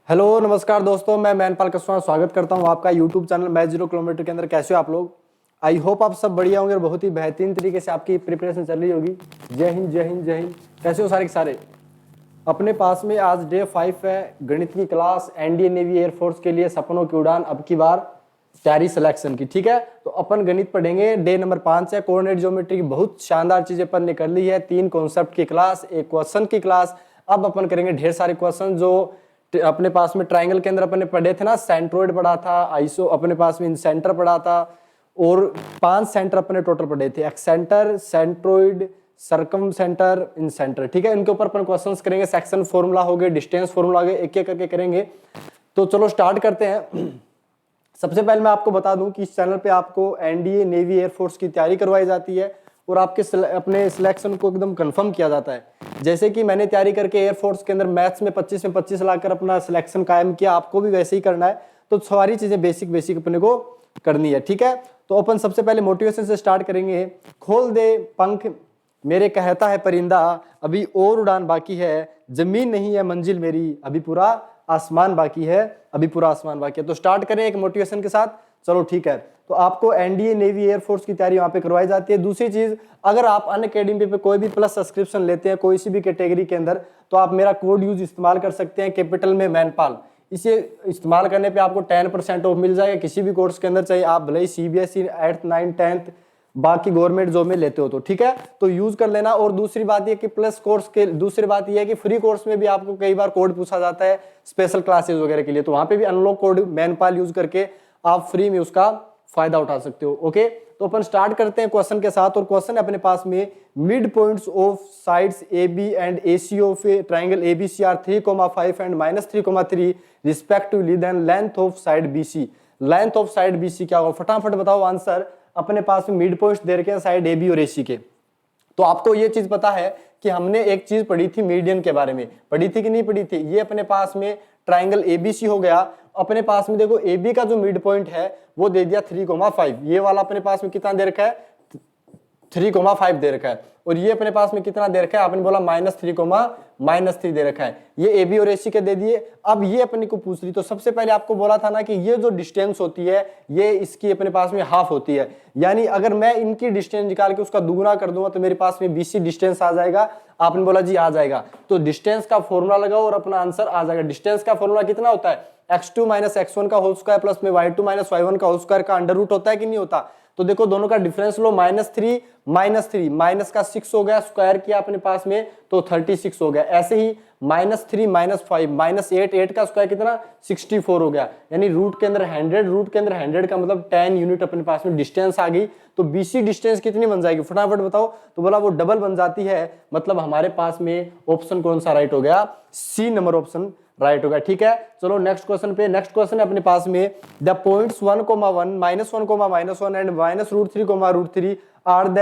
Hello नमस्कार दोस्तों, मैं मैनपाल कसवान स्वागत करता हूं आपका यूट्यूब चैनल मैच 0 किलोमीटर के अंदर। कैसे हो आप लोग? आई होप आप सब बढ़िया होंगे और बहुत ही बेहतरीन तरीके से आपकी प्रिपरेशन चल रही होगी। जय हिंद जय हिंद जय हिंद। कैसे हो सारे के सारे? अपने पास में आज डे 5 है, गणित की क्लास, एनडीए नेवी एयरफोर्स के लिए सपनों की उड़ान, अब की बार तैयारी सिलेक्शन की। ठीक है, तो अपन गणित पढ़ेंगे। डे नंबर 5 है, कोऑर्डिनेट ज्योमेट्री की बहुत शानदार चीजें अपन ने कर ली है। 3 कॉन्सेप्ट की क्लास, एक क्वेश्चन की क्लास। अब अपन करेंगे ढेर सारे क्वेश्चन जो अपने पास में ट्राइंगल के अंदर अपन ने पढ़े थे ना। सेंट्रोइड पढ़ा था, आइसो अपने पास में इन सेंटर पढ़ा था, और 5 सेंटर अपने टोटल पढ़े थे। एक्सेंटर, सेंट्रोइड, सरकम सेंटर, इन सेंटर। ठीक है, इनके ऊपर अपन क्वेश्चंस करेंगे। सेक्शन फॉर्मूला हो गए, डिस्टेंस फॉर्मूला हो गए, एक एक करके करेंगे। तो चलो स्टार्ट करते हैं। सबसे पहले मैं आपको बता दूं कि इस चैनल पे आपको एनडीए नेवी एयरफोर्स की तैयारी करवाई जाती है और आपके अपने सिलेक्शन को एकदम कंफर्म किया जाता है। जैसे कि मैंने तैयारी करके एयरफोर्स के अंदर मैथ्स में 25 में 25 लाकर अपना सिलेक्शन कायम किया, आपको भी वैसे ही करना है। तो सारी चीजें बेसिक बेसिक अपने को करनी है। ठीक है, तो अपन सबसे पहले मोटिवेशन से स्टार्ट करेंगे। खोल दे पंख मेरे कहता है परिंदा, अभी और उड़ान बाकी है, जमीन नहीं है मंजिल मेरी, अभी पूरा आसमान बाकी है, अभी पूरा आसमान बाकी है। तो स्टार्ट करें एक मोटिवेशन के साथ। चलो ठीक है, तो आपको एनडीए नेवी एयरफोर्स की तैयारी वहां पे करवाई जाती है। दूसरी चीज, अगर आप अनअकैडमी पे कोई भी प्लस सब्सक्रिप्शन लेते हैं कोई सी भी कैटेगरी के अंदर, तो आप मेरा कोड यूज इस्तेमाल कर सकते हैं, कैपिटल में मैनपाल। इसे इस्तेमाल करने पे आपको 10% ऑफ मिल जाएगा किसी भी कोर्स के अंदर, चाहे आप भले ही सीबीएसई 8th 9th 10th बाकी गवर्नमेंट जॉब में लेते हो तो। ठीक है, तो यूज कर लेना। और दूसरी बात ये कि प्लस कोर्स के दूसरी बात ये है कि फ्री कोर्स में भी आपको कई बार कोड पूछा जाता है स्पेशल क्लासेस वगैरह के लिए, तो वहां पे भी अनलॉक कोड मैनपाल यूज करके आप फ्री में उसका फायदा उठा सकते हो। ओके, तो अपन स्टार्ट करते हैं क्वेश्चन के साथ। और क्वेश्चन अपने पास में, mid points of sides A B and AC of a triangle ABC are 3,5 and -3,3 respectively, then length of side BC। Length of side BC क्या होगा? फटाफट बताओ आंसर। अपने पास में मिड पॉइंट्स दे रखे हैं साइड AB और AC के। तो आपको ये चीज पता है कि हमने एक चीज पढ़ी थी मीडियन के बारे में, पढ़ी थी कि नहीं पढ़ी थी? ये अपने पास में ट्राइंगल ABC हो गया। अपने पास में देखो AB का जो मिड पॉइंट है वो दे दिया 3,5। ये वाला अपने पास में कितना दे रखा है? 3,5 दे रखा है। और ये अपने पास में कितना दे रखा है? आपने बोला -3,-3 दे रखा है। ये AB और AC के दे दिए। अब ये अपने को पूछ ली, तो सबसे पहले आपको बोला था ना कि ये जो डिस्टेंस होती है ये इसकी अपने पास में हाफ होती है। यानी अगर मैं इनकी डिस्टेंस निकाल के उसका दुगुना कर दूंगा तो मेरे पास में BC डिस्टेंस आ जाएगा। आपने बोला जी आ जाएगा, तो डिस्टेंस का फॉर्मूला लगाओ और अपना आंसर आ जाएगा। डिस्टेंस का फॉर्मूला कितना होता है? x2 - x1 का होल स्क्वायर प्लस में y2 - y1 का होल स्क्वायर का अंडर रूट होता है कि नहीं होता? तो देखो दोनों का डिफरेंस लो, -3 -3 माइनस का 6 हो गया, स्क्वायर किया अपने पास में तो 36 हो गया। ऐसे ही -3 -5 -8 8 का स्क्वायर कितना? 64 हो गया। यानी रूट के अंदर 100, रूट के अंदर 100 का मतलब 10 यूनिट अपने पास में डिस्टेंस आ गई। तो BC डिस्टेंस कितनी बन जाएगी? फटाफट बताओ। तो बोला वो डबल बन जाती है। मतलब हमारे पास में ऑप्शन कौन सा राइट हो गया? C नंबर ऑप्शन राइट होगा। ठीक है, चलो नेक्स्ट क्वेश्चन पे। नेक्स्ट क्वेश्चन है अपने पास में, the points 1,1 -1, -1 and -√3, are the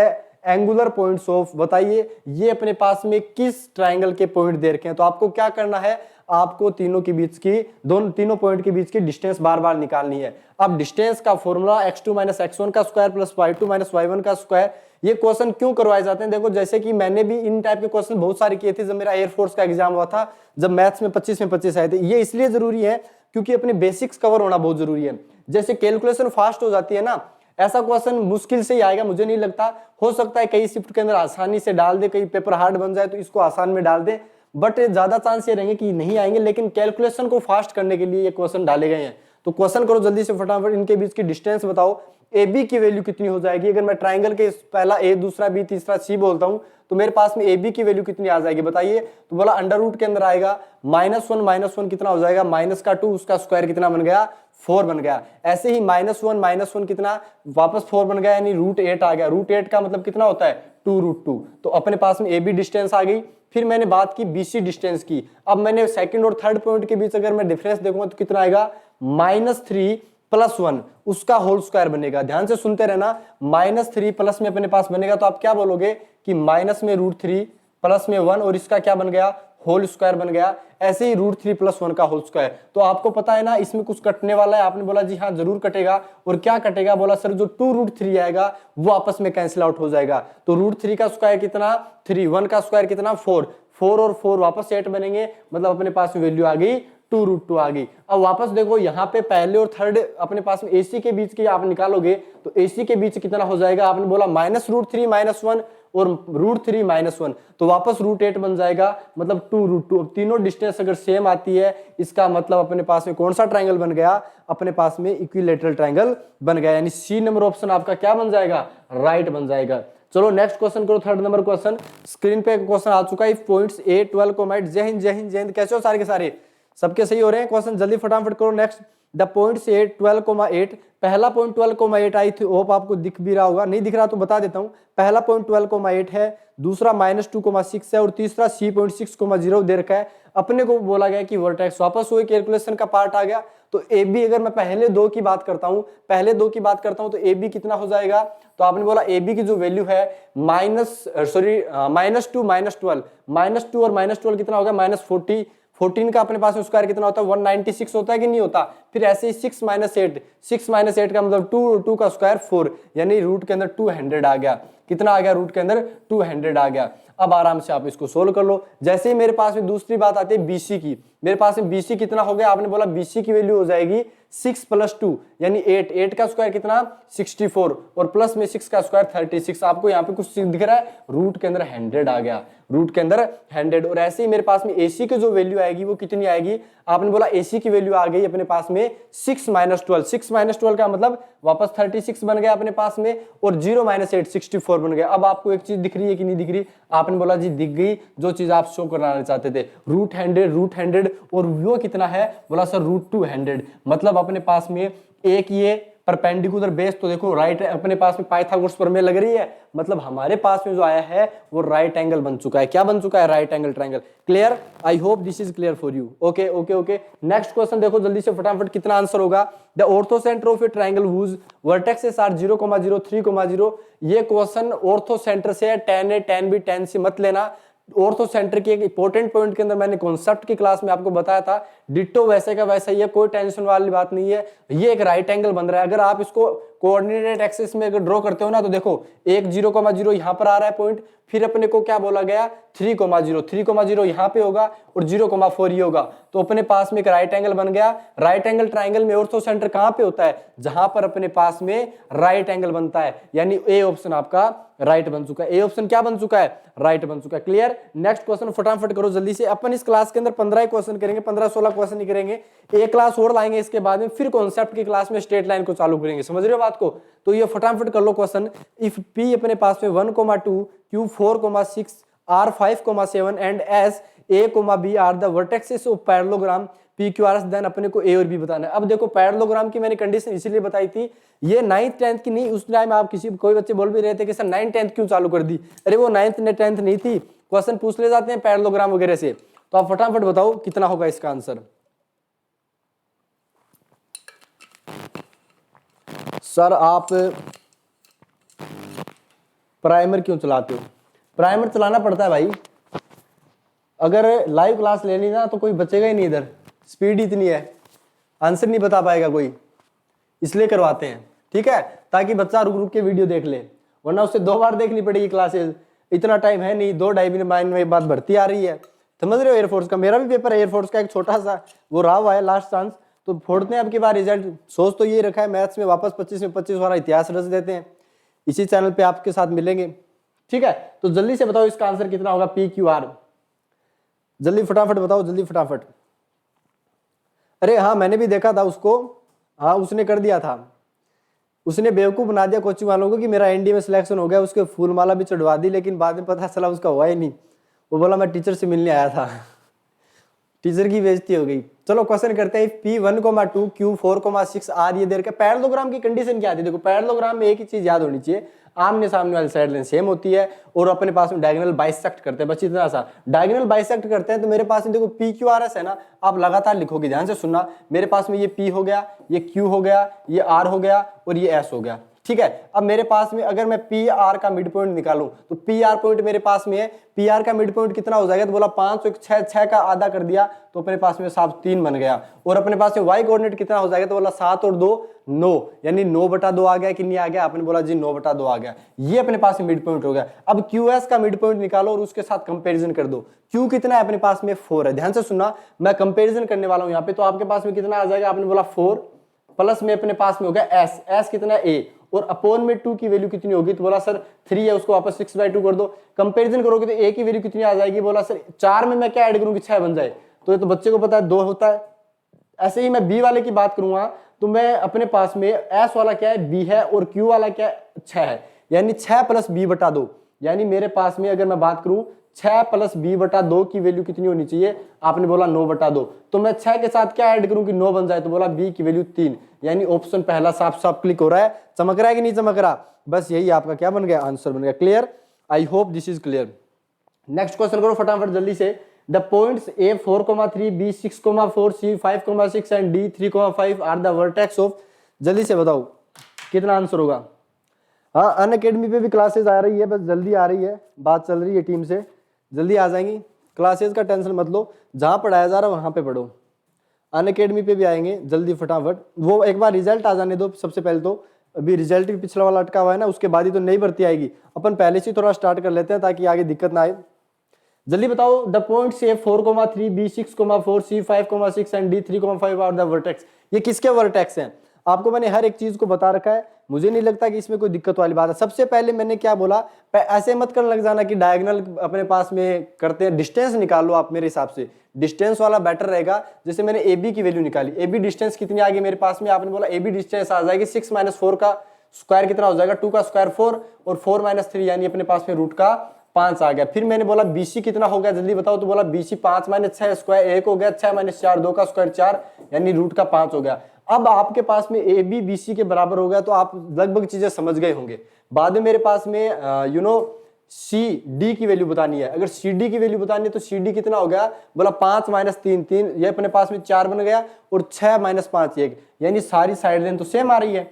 angular points of. बताइए ये अपने पास में किस ट्राइंगल के पॉइंट दे रखे हैं? तो आपको क्या करना है? आपको तीनों के बीच की तीनों पॉइंट के बीच की डिस्टेंस बार बार निकालनी है। अब डिस्टेंस का फॉर्मूला x2 - x1 का स्क्वायर प्लस y2 - y1 का स्क्वायर। ये क्वेश्चन क्यों करवाए जाते हैं? देखो जैसे कि मैंने भी इन टाइप के क्वेश्चन बहुत सारे किए थे जब मेरा एयरफोर्स का एग्जाम हुआ था, जब मैथ्स में 25 में 25 आए थे। ये इसलिए जरूरी है क्योंकि अपने बेसिक्स कवर होना बहुत जरूरी है। जैसे कैलकुलेशन फास्ट हो जाती है ना, ऐसा क्वेश्चन मुश्किल से ही आएगा, मुझे नहीं लगता। हो सकता है कई शिफ्ट के अंदर आसानी से डाल दे, कई पेपर हार्ड बन जाए तो इसको आसान में डाल दे, बट ज्यादा चांस ये रहेंगे कि नहीं आएंगे। लेकिन कैलकुलेशन को फास्ट करने के लिए ये क्वेश्चन डाले गए हैं। तो क्वेश्चन करो जल्दी से फटाफट। इनके बीच की डिस्टेंस बताओ। AB की वैल्यू कितनी हो जाएगी? अगर मैं ट्राइंगल के पहला A दूसरा B तीसरा C बोलता हूं तो मेरे पास में AB की वैल्यू कितनी आ जाएगी? बताइए। तो बोला अंडर रूट के अंदर आएगा -1 कितना हो जाएगा? -2 उसका स्क्वायर कितना बन गया? 4 बन गया। ऐसे ही -1 कितना वापस 4 बन गया, यानी √8 आ गया। √8 का मतलब कितना होता है? 2√2। तो अपने पास में AB डिस्टेंस आ गई। फिर मैंने बात की BC डिस्टेंस की। अब मैंने सेकंड और थर्ड पॉइंट के बीच अगर मैं डिफरेंस देखूंगा तो कितना आएगा? -3 + 1 उसका होल स्क्वायर बनेगा। ध्यान से सुनते रहना। -3 प्लस में अपने पास बनेगा तो आप क्या बोलोगे कि माइनस में √3 प्लस में 1 और इसका क्या बन गया? होल स्क्वायर बन गया। ऐसे ही √3 + 1 का होल स्क्वायर। तो आपको पता है ना इसमें कुछ कटने वाला है? आपने बोला जी हाँ जरूर कटेगा। और क्या कटेगा? बोला सर जो 2√3 आएगा वो आपस में कैंसिल आउट हो जाएगा। तो √3 का स्क्वायर कितना? 3, 1 का स्क्वायर कितना? 4 और 4 वापस 8 बनेंगे, मतलब अपने पास वैल्यू आ गई 2√2 आ गई। अब वापस देखो यहाँ पे पहले और थर्ड अपने पास में AC के बीच की आप निकालोगे तो AC के बीच कितना हो जाएगा, आपने बोला -√3 -1 और √3 -1, तो वापस √8 बन जाएगा, मतलब 2√2। अब तीनों डिस्टेंस अगर सेम आती है इसका मतलब अपने पास में कौन सा ट्रायंगल बन गया, अपने पास में इक्विलैटरल ट्रायंगल बन गया, यानी सी नंबर ऑप्शन आपका क्या बन जाएगा, राइट बन जाएगा। चलो नेक्स्ट क्वेश्चन करो, थर्ड नंबर क्वेश्चन। स्क्रीन पे क्वेश्चन आ चुका है, पॉइंट्स A 12, जय हिंद जय हिंद जय हिंद। कैसे हो सारे के सारे, सबके सही हो रहे हैं क्वेश्चन, जल्दी फटाफट करो। नेक्स्ट द पॉइंट्स A 12,8, पहला पॉइंट 12,8 आई थी, होप आपको दिख भी रहा होगा, नहीं दिख रहा तो बता देता हूं। पहला पॉइंट 12,8 है, दूसरा -2,6 है और तीसरा C.6,0 दे रखा है। अपने को बोला गया कि वर्टेक्स, वापस वही कैलकुलेशन का पार्ट आ गया। तो AB अगर मैं पहले दो की बात करता हूं तो AB कितना हो जाएगा, तो आपने बोला AB की जो वैल्यू है -2 और -12 कितना होगा, -40, 14 का अपने पास में स्क्वायर कितना होता है, 196 होता है कि नहीं होता। फिर ऐसे ही 6 - 8 का मतलब 2 का स्क्वायर 4, यानी रूट के अंदर 200 आ गया। कितना आ गया, रूट के अंदर 200 आ गया। अब आराम से आप इसको सोल्व कर लो। जैसे ही मेरे पास में दूसरी बात आती है BC की, मेरे पास में BC कितना हो गया, आपने बोला BC की वैल्यू हो जाएगी 6 + 2 यानी 8, 8 का स्क्वायर कितना 64 और प्लस में 6 का स्क्वायर 36। आपको यहाँ पे कुछ दिख रहा है, रूट के अंदर 100 आ गया, रूट के अंदर 100। और ऐसे ही मेरे पास में AC की जो वैल्यू आएगी वो कितनी आएगी, आपने बोला AC की वैल्यू आ गई अपने पास में 6 - 12, 6 - 12 का मतलब वापस 36 बन गया अपने पास में, और 0 - 8 64 बन गया। अब आपको एक चीज दिख रही है कि नहीं दिख रही, आपने बोला जी दिख गई, जो चीज आप शो कराना चाहते थे, √100 और वो कितना है, बोला सर √200, मतलब अपने पास में एक ये परपेंडिकुलर बेस, तो देखो राइट अपने पास में पाइथागोरस प्रमेय लग रही है, मतलब हमारे पास में जो आया है वो राइट एंगल बन चुका है। क्या बन चुका है, right angle triangle. Clear, I hope this is clear for you. Okay okay okay, next question देखो जल्दी से फटाफट, कितना आंसर होगा। The orthocentre of a triangle whose vertexes are 0,0 3,0। ये क्वेश्चन ऑर्थो सेंटर से है, 10A 10B 10C मत लेना। ऑर्थो सेंटर की एक इंपॉर्टेंट पॉइंट के अंदर मैंने कॉन्सेप्ट की क्लास में आपको बताया था, डिट्टो वैसे का वैसा ही है, कोई टेंशन वाली बात नहीं है। ये एक राइट एंगल बन रहा है, अगर आप इसको कोऑर्डिनेट एक्सिस में अगर ड्रॉ करते हो ना, तो देखो एक 0,0 यहाँ पर आ रहा है पॉइंट, फिर अपने को क्या बोला गया 3,0 यहाँ पे होगा और 0,4 ये होगा, तो अपने पास में एक राइट एंगल बन गया। राइट एंगल ट्रायंगल में ऑर्थो सेंटर कहाँ पे होता है, जहां पर अपने पास में राइट एंगल बनता है, यानी ए ऑप्शन आपका राइट बन चुका है। ए ऑप्शन क्या बन चुका है, राइट बन चुका है। क्लियर, नेक्स्ट क्वेश्चन फटाफट करो जल्दी से। अपन इस क्लास के अंदर 15 क्वेश्चन करेंगे, 15-16 क्वेश्चन ही करेंगे, एक क्लास और लाएंगे इसके बाद में, फिर कॉन्सेप्ट की क्लास में स्ट्रेट लाइन को चालू करेंगे। समझ रहे हो बात को, तो ये फटाफट कर लो क्वेश्चन। इफ P अपने पास में 1,2 Q 4,6 R 5,7 and S A, B are the vertexes of parallelogram PQRS, then अपने को A और B बताना है। अब देखो पैरेललोग्राम की मैंने कंडीशन इसीलिए बताई थी, ये 9th 10th की नहीं, उस टाइम आप कोई बच्चे बोल भी रहे थे कि सर 9th 10th क्यों चालू कर दी, अरे वो 9th 10th नहीं थी, क्वेश्चन पूछ ले जाते हैं पैरेललोग्राम वगैरह से। तो आप फटाफट बताओ कितना होगा इसका आंसर। सर आप प्राइमर क्यों चलाते हो, प्राइमर चलाना पड़ता है भाई, अगर लाइव क्लास लेनी ना तो कोई बचेगा ही नहीं, इधर स्पीड इतनी है आंसर नहीं बता पाएगा कोई, इसलिए करवाते हैं, ठीक है, ताकि बच्चा रुक रुक के वीडियो देख ले, वरना उससे 2 बार देखनी पड़ेगी क्लासेस, इतना टाइम है नहीं, 2-2.5 महीने में बाद भर्ती आ रही है, समझ रहे हो। एयरफोर्स का मेरा भी पेपर है, एयरफोर्स का एक छोटा सा वो रहा हुआ है लास्ट चांस, तो फोड़ते हैं अब की बार रिजल्ट। सोच तो ये रखा है मैथ्स में वापस 25 में 25 वाला इतिहास रच देते हैं, इसी चैनल पे आपके साथ मिलेंगे, ठीक है। तो जल्दी से बताओ इसका आंसर कितना होगा, PQR, जल्दी फटाफट बताओ, जल्दी फटाफट। अरे हाँ मैंने भी देखा था उसको, हाँ उसने कर दिया था, उसने बेवकूफ बना दिया कोचिंग वालों को कि मेरा ND में सिलेक्शन हो गया, उसके फूल माला भी चढ़वा दी, लेकिन बाद में पता चला उसका हुआ ही नहीं, वो बोला मैं टीचर से मिलने आया था टीचर की बेइज्जती हो गई। चलो क्वेश्चन करते हैं, P 1,2 Q 4,6 R ये देर का पैरेललोग्राम की कंडीशन क्या आती है। देखो पैरेललोग्राम में एक ही चीज याद होनी चाहिए, आमने सामने वाली साइड लाइन सेम होती है और अपने पास में डायगोनल बाइसेक्ट करते हैं, बस इतना सा, डायगोनल बाइसेक्ट करते हैं। तो मेरे पास में देखो PQRS है ना, आप लगातार लिखोगे, ध्यान से सुनना, मेरे पास में ये P हो गया, ये Q हो गया, ये R हो गया और ये S हो गया। ठीक है। अब मेरे पास में अगर मैं पी आर का मिड पॉइंट निकालूं तो पी आर पॉइंट मेरे पास में है, पी आर का मिड पॉइंट कितना हो जाएगा, तो बोला 5, तो 6 का आधा कर दिया तो अपने पास में 3 बन गया। और अपने पास में वाई कोऑर्डिनेट कितना हो जाएगा, तो बोला 7 और 2 9, यानी 9/2 आ गया कि नहीं आ गया, आपने बोला जी 9/2 आ गया। ये अपने पास में मिड पॉइंट हो गया। अब क्यू एस का मिड पॉइंट निकालो और उसके साथ कंपेरिजन कर दो। क्यू कितना है अपने पास में 4 है, ध्यान से सुनना, मैं कंपेरिजन करने वाला हूं यहाँ पे। तो आपके पास में कितना आ जाएगा, आपने बोला 4 प्लस में अपने पास में हो गया एस, एस कितना है ए, और अपॉन में 2 की वैल्यू कितनी होगी, तो बोला सर 3 है, उसको वापस 6/2 कर दो। कंपैरिजन करोगे तो ए की वैल्यू कितनी आ जाएगी, बोला सर 4 में मैं क्या ऐड करूं कि 6 बन जाए, तो ये तो बच्चे को पता है 2 होता है। ऐसे ही मैं बी वाले की बात करूंगा तो मैं अपने पास में एस वाला क्या है बी है, और क्यू वाला क्या है 6 है, यानी 6 + b/2, यानी मेरे पास में अगर मैं बात करूं 6 + b/2 की वैल्यू कितनी होनी चाहिए, आपने बोला 9/2, तो मैं 6 के साथ क्या ऐड करूं कि 9 बन जाए, तो बोला b की वैल्यू 3, यानी ऑप्शन पहला साफ साफ क्लिक हो रहा है। चमक रहा है कि नहीं चमक रहा, बस यही आपका क्या बन गया, आंसर बन गया। Clear, I hope this is clear. Next question करो फटाफट जल्दी से। The points a 4,3, b 6,4, c 5,6 and d 3,5 are the vertex of, जल्दी से बताओ कितना आंसर होगा। हाँ, अनअकैडमी पे भी क्लासेस आ रही है, बस जल्दी आ रही है, बात चल रही है टीम से, जल्दी आ जाएंगी क्लासेस का टेंशन मत लो, जहां पढ़ाया जा रहा है वहां पे पढ़ो। अनअकैडमी पे भी आएंगे जल्दी फटाफट, वो एक बार रिजल्ट आ जाने दो सबसे पहले, तो अभी रिजल्ट भी पिछला वाला अटका हुआ है ना, उसके बाद ही तो नई भर्ती आएगी, अपन पहले से थोड़ा स्टार्ट कर लेते हैं ताकि आगे दिक्कत ना आए। जल्दी बताओ, the points A 4,3, b 6,4, c 5,6 and d 3,5 are the vertex, ये किसके वर्टेक्स हैं। आपको मैंने हर एक चीज को बता रखा है, मुझे नहीं लगता कि इसमें कोई दिक्कत वाली बात है। सबसे पहले मैंने क्या बोला, ऐसे मत करने लग जाना कि डायगोनल अपने पास में करते हैं, डिस्टेंस निकाल लो आप, मेरे हिसाब से डिस्टेंस वाला बेटर रहेगा। जैसे मैंने ए बी की वैल्यू निकाली, ए बी डिस्टेंस कितनी आ गई मेरे पास में, आपने बोला ए बी डिस्टेंस आ जाएगी 6 - 4 का स्क्वायर कितना हो जाएगा, 2 का स्क्वायर 4, और 4 - 3 यानी अपने पास में रूट का 5 आ गया। फिर मैंने बोला बीसी कितना हो गया, जल्दी बताओ, तो बोला बीसी 5 - 6 स्क्वायर 1 हो गया, 6 - 4 2 का स्क्वायर 4, यानी रूट का 5 हो गया। अब आपके पास में ए बी बी सी के बराबर हो गया, तो आप लगभग चीजें समझ गए होंगे। बाद में मेरे पास में सी डी की वैल्यू बतानी है, अगर सी डी की वैल्यू बतानी है तो सी डी कितना हो गया, बोला 5 - 3 3, ये अपने पास में 4 बन गया, और 6 - 5 1, यानी सारी साइड लेंथ तो सेम आ रही है,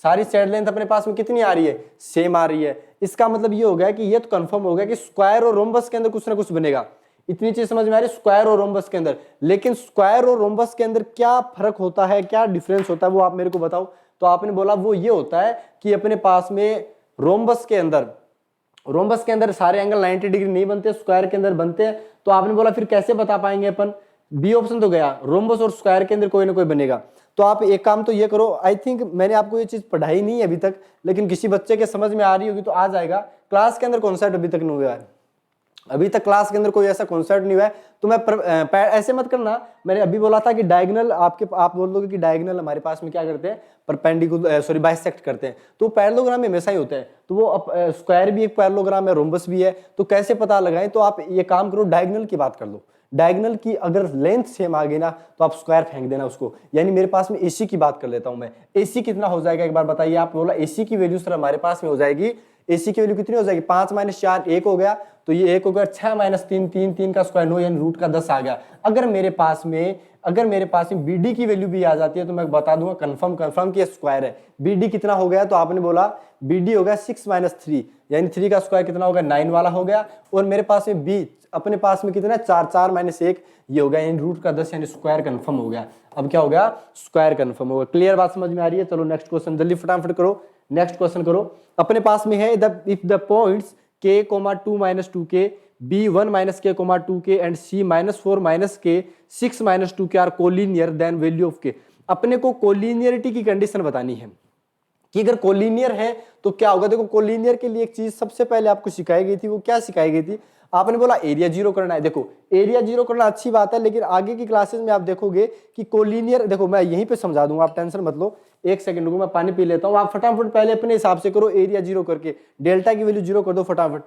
सारी साइड लेंथ अपने पास में कितनी आ रही है, सेम आ रही है। इसका मतलब ये हो गया कि ये तो कंफर्म हो गया कि स्क्वायर और रोम्बस के अंदर कुछ ना कुछ बनेगा। इतनी चीज समझ में आ रही है, स्क्वायर और रोम्बस के अंदर। लेकिन स्क्वायर और रोम्बस के अंदर क्या फर्क होता है, क्या डिफरेंस होता है, वो आप मेरे को बताओ। तो आपने बोला वो ये होता है कि अपने पास में रोम्बस के अंदर सारे एंगल 90 डिग्री नहीं बनते, स्क्वायर के अंदर बनते हैं। तो आपने बोला फिर कैसे बता पाएंगे अपन, बी ऑप्शन तो गया, रोम्बस और स्क्वायर के अंदर कोई ना कोई बनेगा। तो आप एक काम तो ये करो, आई थिंक मैंने आपको ये चीज पढ़ाई नहीं है अभी तक, लेकिन किसी बच्चे के समझ में आ रही होगी तो आ जाएगा। क्लास के अंदर कॉन्सेप्ट अभी तक नहीं हुआ है, अभी तक क्लास के अंदर कोई ऐसा कॉन्सेप्ट नहीं हुआ है। तो मैं ऐसे मत करना, मैंने अभी बोला था कि डायगोनल आप बोल दोगे कि डायगोनल हमारे पास में क्या करते हैं, परपेंडिकुलर सॉरी बाइसेक्ट करते हैं, तो पैरेललोग्राम में हमेशा ही होते हैं। तो वो स्क्वायर भी एक पैरेललोग्राम है, रोम्बस भी है, तो कैसे पता लगाएं, तो आप ये काम करो, डायगोनल की बात कर लो। डायगोनल की अगर लेंथ सेम आ गई ना तो आप स्क्वायर फेंक देना उसको। यानी मेरे पास में एसी की बात कर लेता हूं मैं, एसी कितना हो जाएगा एक बार बताइए आप। बोला एसी की वैल्यू सर हमारे पास में हो जाएगी, एसी की वैल्यू कितनी हो जाएगी, 5 - 4 1 हो गया, तो ये 1 हो गया, 6 - 3 3 3 का स्क्वायर 9, यानी रूट का 10 आ गया। अगर मेरे पास में बीडी की वैल्यू भी आ जाती है तो मैं बता दूंगा कंफर्म कि स्क्वायर है। बीडी कितना हो गया, तो आपने बोला बीडी हो गया 6 - 3, यानी 3 का स्क्वायर कितना हो गया, 9 वाला हो गया। और मेरे पास में बी अपने पास में कितना 4 4 - 1 ये हो गया, यानी रूट का 10, यानी स्क्वायर कंफर्म हो गया। अब क्या हो गया, स्क्वायर कंफर्म हो गया। क्लियर बात समझ में आ रही है। चलो नेक्स्ट क्वेश्चन जल्दी फटाफट करो, नेक्स्ट क्वेश्चन करो। अपने पास में है if the points k, 2 - 2k, b 1 - k, 2k and c -4 - k 6 - 2k are collinear then value of k। अपने को कोलिनियरिटी की कंडीशन बतानी है कि अगर कोलिनियर है तो क्या होगा। देखो कोलिनियर के लिए एक चीज सबसे पहले आपको सिखाई गई थी, वो क्या सिखाई गई थी, आपने बोला एरिया जीरो करना है। देखो एरिया जीरो करना अच्छी बात है, लेकिन आगे की क्लासेस में आप देखोगे कि कोलिनियर, देखो मैं यहीं पे समझा दूंगा, आप टेंशन मत लो। एक सेकंड रुको, मैं पानी पी लेता हूं। आप फटाफट पहले अपने हिसाब से करो, एरिया जीरो करके डेल्टा की वैल्यू जीरो कर दो फटाफट।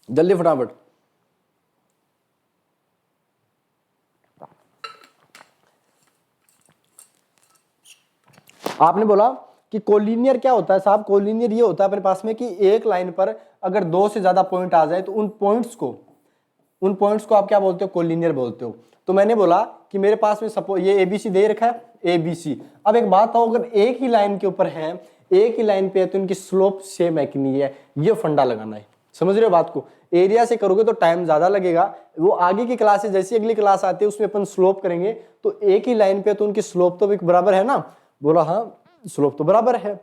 जल्दी फटाफट। आपने बोला कि कोलिनियर क्या होता है साहब, कोलिनियर ये होता है अपने पास में कि एक लाइन पर अगर 2 से ज्यादा पॉइंट आ जाए तो उन पॉइंट्स को उन पॉइंट्स को आप क्या बोलते हो, कोलिनियर बोलते हो। तो मैंने बोला कि मेरे पास में सपोज ये ABC दे रखा है, ABC। अब एक बात हो, अगर एक ही लाइन के ऊपर है, एक ही लाइन पे है, तो इनकी स्लोप सेम है कि नहीं है, ये फंडा लगाना है। समझ रहे हो बात को? एरिया से करोगे तो टाइम ज्यादा लगेगा, वो आगे की क्लासेस जैसी अगली क्लास आती है उसमें अपन स्लोप करेंगे, तो एक ही लाइन पे तो उनकी स्लोप तो भी बराबर है ना। बोला हाँ स्लोप तो बराबर है।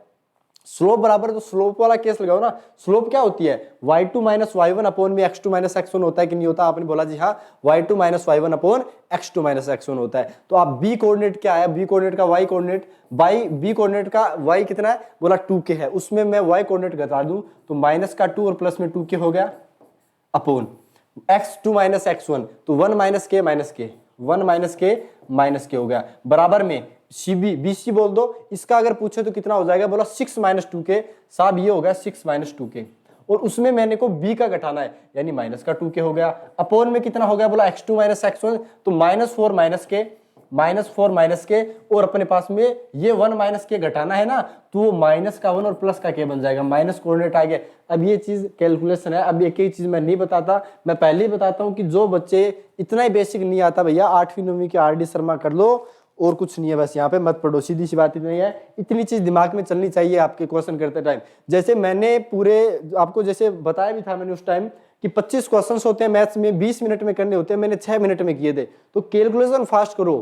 स्लोप बराबर तो स्लोप वाला केस लगाओ ना। स्लोप क्या होती है, y2 माइनस y1 अपॉन में x2 माइनस x1 होता है कि नहीं होता? आपने बोला जी हाँ, y2 minus y1 upon x2 minus x1 होता है। तो आप b कोऑर्डिनेट क्या है, b कोऑर्डिनेट का y कोऑर्डिनेट, b कोऑर्डिनेट का y कितना है, बोला 2k है, उसमें मैं y कोऑर्डिनेट घटा दूं तो माइनस का 2 और प्लस में 2k हो गया, अपॉन x2 माइनस x1 तो 1 माइनस के माइनस के, 1 माइनस के हो गया, बराबर में BC बोल दो। इसका अगर पूछे तो कितना हो जाएगा, बोला 6 माइनस 2k, साहब ये हो गया 6 माइनस 2k, और उसमें मैंने को b का घटाना है यानी माइनस का 2k हो गया, अपॉन में कितना हो गया, बोला x2 माइनस x1 तो -4 माइनस के, और अपने पास में ये 1 माइनस के घटाना है ना, तो वो माइनस का 1 और प्लस का k बन जाएगा, माइनस कोऑर्डिनेट आ गया। अब ये चीज कैलकुलेशन है, अब एक ही चीज मैं नहीं बताता, मैं पहले ही बताता हूँ कि जो बच्चे इतना ही बेसिक नहीं आता भैया 8वीं 9वीं के RD शर्मा कर लो, और कुछ नहीं है, बस यहाँ पे मत पढ़ो, सीधी सी बात इतनी है। इतनी चीज दिमाग में चलनी चाहिए आपके क्वेश्चन करते टाइम। जैसे मैंने पूरे आपको जैसे बताया भी था मैंने उस टाइम कि 25 क्वेश्चंस होते हैं मैथ्स में, 20 मिनट में करने होते हैं, मैंने 6 मिनट में किए थे। तो कैलकुलेशन फास्ट करो,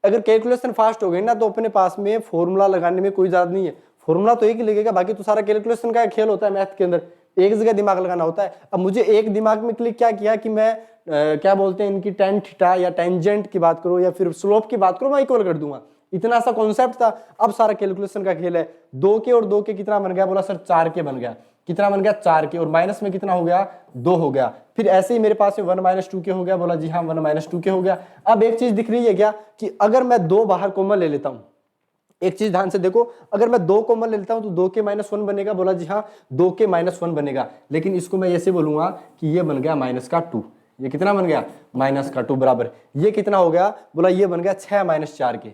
अगर कैलकुलेशन फास्ट हो गई ना तो अपने पास में फॉर्मूला लगाने में कोई ज्यादा नहीं है, फॉर्मूला तो एक ही लगेगा, बाकी तो सारा कैलकुलेशन का खेल होता है मैथ के अंदर, एक जगह दिमाग लगाना होता है। अब मुझे एक दिमाग में क्लिक क्या किया कि मैं क्या बोलते हैं इनकी टेन थीटा या टेंजेंट की बात करो या फिर स्लोप की बात करो, मैं इक्वल कर दूंगा, इतना सा कॉन्सेप्ट था। अब सारा कैलकुलेशन का खेल है। 2k और 2k कितना बन गया, बोला सर 4k बन गया, कितना बन गया 4k, और माइनस में कितना हो गया 2 हो गया। फिर ऐसे ही मेरे पास में 1 माइनस 2k हो गया, बोला जी हाँ 1 माइनस 2k हो गया। अब एक चीज दिख रही है क्या कि अगर मैं 2 बाहर कॉमन ले लेता हूं, एक चीज ध्यान से देखो, अगर मैं 2 कॉमन ले लेता हूं तो 2k माइनस 1 बनेगा, बोला जी हाँ 2k माइनस 1 बनेगा, लेकिन इसको मैं ऐसे बोलूंगा कि ये बन गया माइनस का 2, ये कितना बन गया माइनस का 2 बराबर, ये कितना हो गया, बोला ये बन गया 6 minus 4k,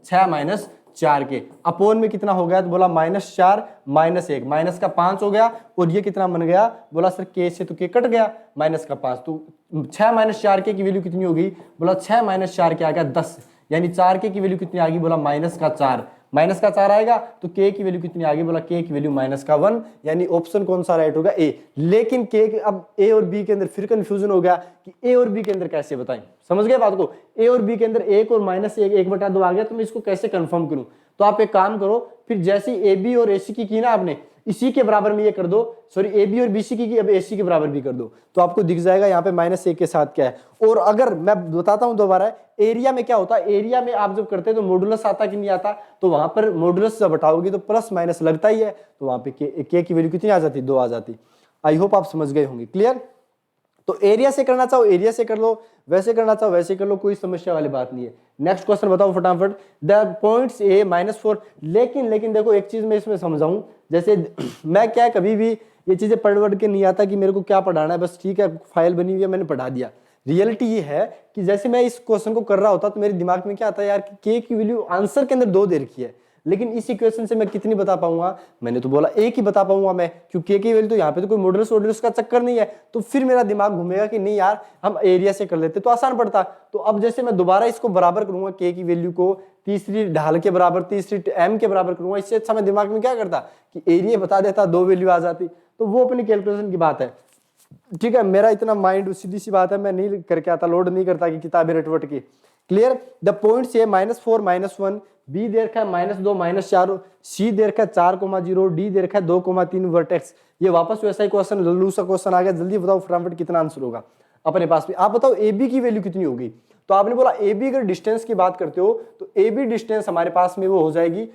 6 minus 4k, upon में कितना हो गया, तो बोला -4 -1, माइनस का 5 हो गया, और ये कितना बन गया, बोला सर k से तो k कट गया, माइनस का 5, तो 6 माइनस 4k की वैल्यू कितनी होगी, बोला 6 माइनस 4k आ गया 10, यानी 4k की वैल्यू कितनी आ गई, बोला माइनस का 4 आएगा, तो k की वैल्यू कितनी आ गई, बोला k की वैल्यू माइनस का 1, यानी ऑप्शन कौन सा राइट होगा, ए। लेकिन k अब a और b के अंदर फिर कंफ्यूजन हो गया कि a और b के अंदर कैसे बताएं, समझ गए बात को, a और b के अंदर 1 और -1/2 आ गया, तो मैं इसको कैसे कंफर्म करूं। तो आप एक काम करो, फिर जैसे ए बी और AC की ना आपने, इसी के बराबर में ये कर दो, सॉरी AB और BC की अब AC के बराबर भी कर दो, तो आपको दिख जाएगा यहाँ पे -1 के साथ क्या है। और अगर मैं बताता हूँ दोबारा, एरिया में क्या होता है, एरिया में आप जब करते हैं तो मॉडुलस आता कि नहीं आता, तो वहां पर मॉडुलस जब हटाओगे तो प्लस माइनस लगता ही है, तो वहां पे k की वैल्यू कितनी आ जाती, 2 आ जाती। आई होप आप समझ गए होंगे, क्लियर। तो एरिया से करना चाहो एरिया से कर लो, वैसे करना चाहो वैसे कर लो, कोई समस्या वाली बात नहीं है। नेक्स्ट क्वेश्चन बताओ फटाफट, द पॉइंट्स a -4, लेकिन देखो एक चीज मैं इसमें समझाऊं, जैसे मैं क्या कभी भी ये चीजें पढ़ के नहीं आता कि मेरे को क्या पढ़ाना है, बस ठीक है फाइल बनी हुई है मैंने पढ़ा दिया। रियलिटी ये है कि जैसे मैं इस क्वेश्चन को कर रहा होता तो मेरे दिमाग में क्या आता है यार कि k की वैल्यू आंसर के अंदर 2 दे रखी है, लेकिन इस इक्वेशन से मैं कितनी बता पाऊंगा, मैंने तो बोला एक ही बता पाऊंगा मैं, क्योंकि k की वैल्यू तो यहाँ पे तो कोई मॉडुलस का चक्कर नहीं है, तो फिर मेरा दिमाग घूमेगा कि नहीं यार हम एरिया से कर लेते तो आसान पड़ता। तो अब जैसे मैं दोबारा इसको बराबर करूंगा k की वैल्यू को तीसरी ढाल के बराबर, तीसरी m के बराबर करूंगा, इससे अच्छा मैं दिमाग में क्या करता कि एरिया बता देता, 2 वैल्यू आ जाती, तो वो अपनी कैलकुलेशन की बात है। ठीक है, मेरा इतना माइंड सीधी सी बात है, मैं नहीं करके आता, लोड नहीं करता कि किताबें रटवट की। क्लियर। द पॉइंट्स ये -4 -1, बी दे रखा है -2 -4, सी दे रखा है 4,0, डी दे रखा है 2,3 वर्टेक्स। ये वापस वैसा ही क्वेश्चन, लल्लू सा क्वेश्चन आ गया, जल्दी बताओ फटाफट कितना आंसर होगा अपने पास में। आप बताओ ए बी की वैल्यू कितनी होगी, तो आपने बोला ए बी अगर डिस्टेंस की बात करते हो तो ए बी डिस्टेंस हमारे पास में वो हो जाएगी